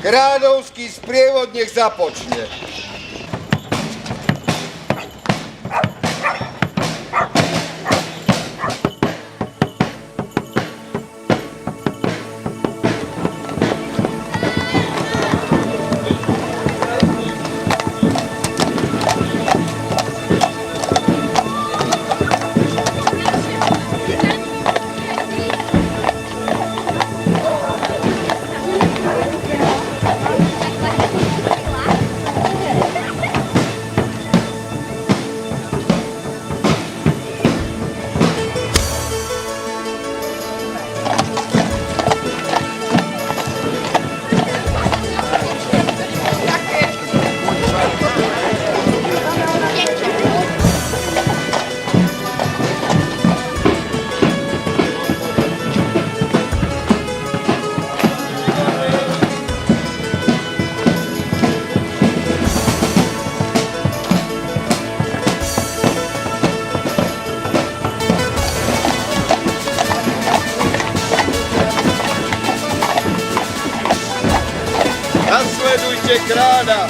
Kráľovský sprievod nech započne. Nasledujte kráľa.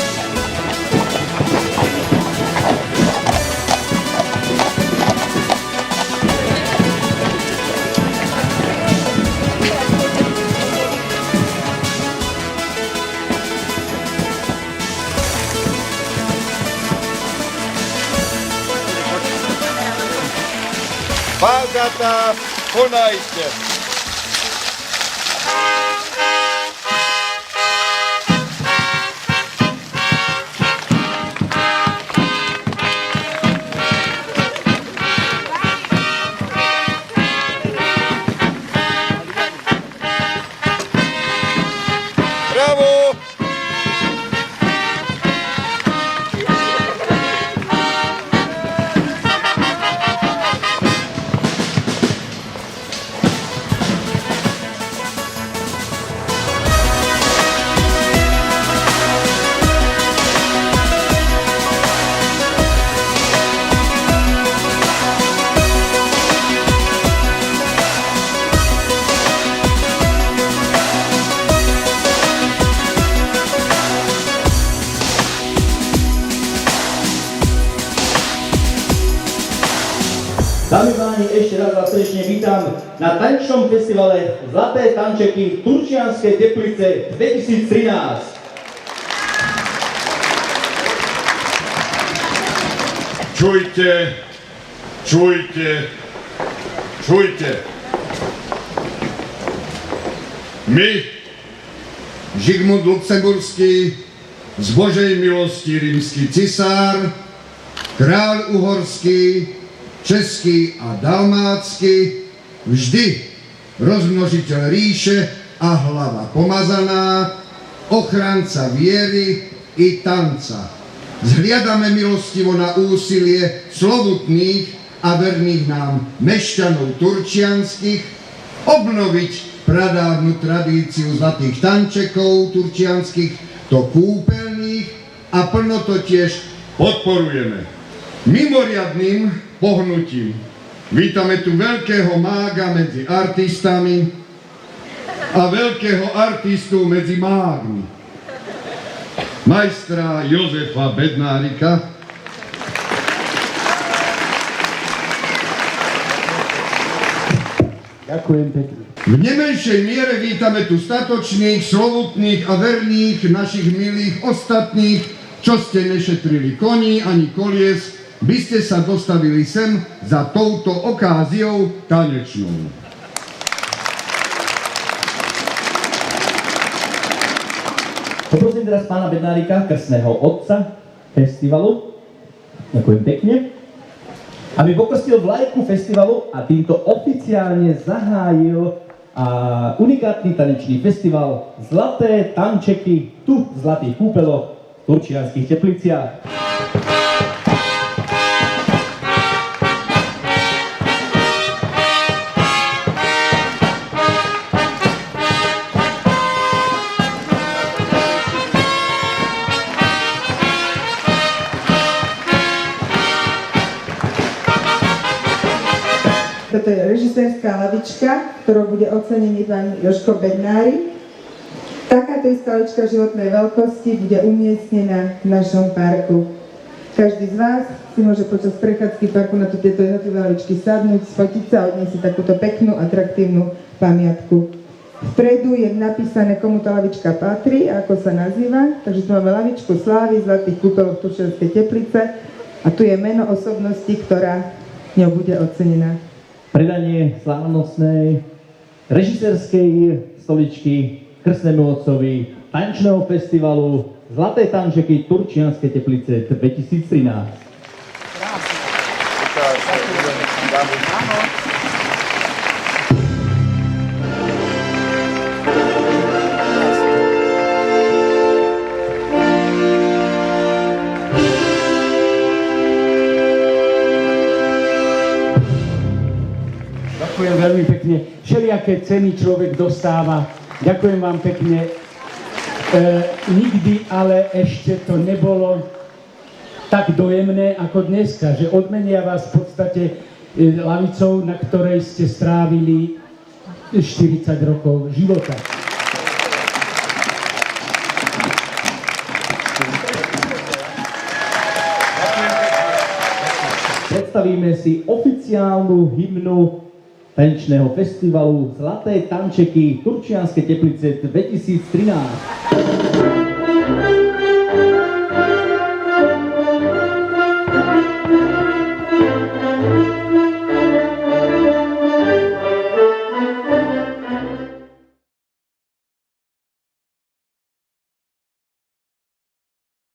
Vážatá, konajte. Dámy páni, ešte raz vás srdečne vítam na tanečnom festivale Zlaté tančeky Turčianske Teplice 2013. Čujte, čujte, čujte. My, Žigmund Lucemburský, z Božej milosti rímsky cisár, kráľ uhorský, český a dalmácky, vždy rozmnožiteľ ríše a hlava pomazaná, ochranca viery i tanca. Zhliadame milostivo na úsilie slovutných a verných nám mešťanov turčianskych obnoviť pradávnu tradíciu zlatých tančekov turčianskych do kúpeľných a plno to tiež podporujeme. Mimoriadnym pohnutím vítame tu veľkého mága medzi artistami a veľkého artistu medzi mágmi. Majstra Jozefa Bednárika, Ďakujem pekne. v nemenšej miere vítame tu statočných, slovutných a verných našich milých ostatných, čo ste nešetrili koní ani kolies, by ste sa dostavili sem za touto okáziou tanečnou. Poprosím teraz pána Bednárika, krstného otca festivalu, ďakujem pekne, aby pokrstil vlajku festivalu a týmto oficiálne zahájil unikátny tanečný festival Zlaté tančeky tu v Zlatých kúpeloch v Turčianskych Tepliciach. Toto je režisérska lavička, ktorou bude ocenený pán Jožko Bednárik. Takáto istolička životnej veľkosti bude umiestnená v našom parku. Každý z vás si môže počas prechádzky parku na tieto jednotlivé lavičky sadnúť, sfotiť sa a odniesť si takúto peknú, atraktívnu pamiatku. Vpredu je napísané, komu tá lavička patrí a ako sa nazýva. Takže tu máme lavičku slávy, Zlatých kúpeľov Turčianskej Teplice a tu je meno osobnosti, ktorá ňou bude ocenená. Predanie slávnostnej režisérskej stoličky krstnému otcovi tanečného festivalu Zlaté tančeky Turčianske Teplice 2013. Ďakujem veľmi pekne. Všelijaké ceny človek dostáva. Ďakujem vám pekne. Nikdy ale ešte to nebolo tak dojemné ako dneska, že odmenia vás v podstate lavicou, na ktorej ste strávili 40 rokov života. Predstavíme si oficiálnu hymnu tanečného festivalu Zlaté tančeky Turčianske Teplice 2013.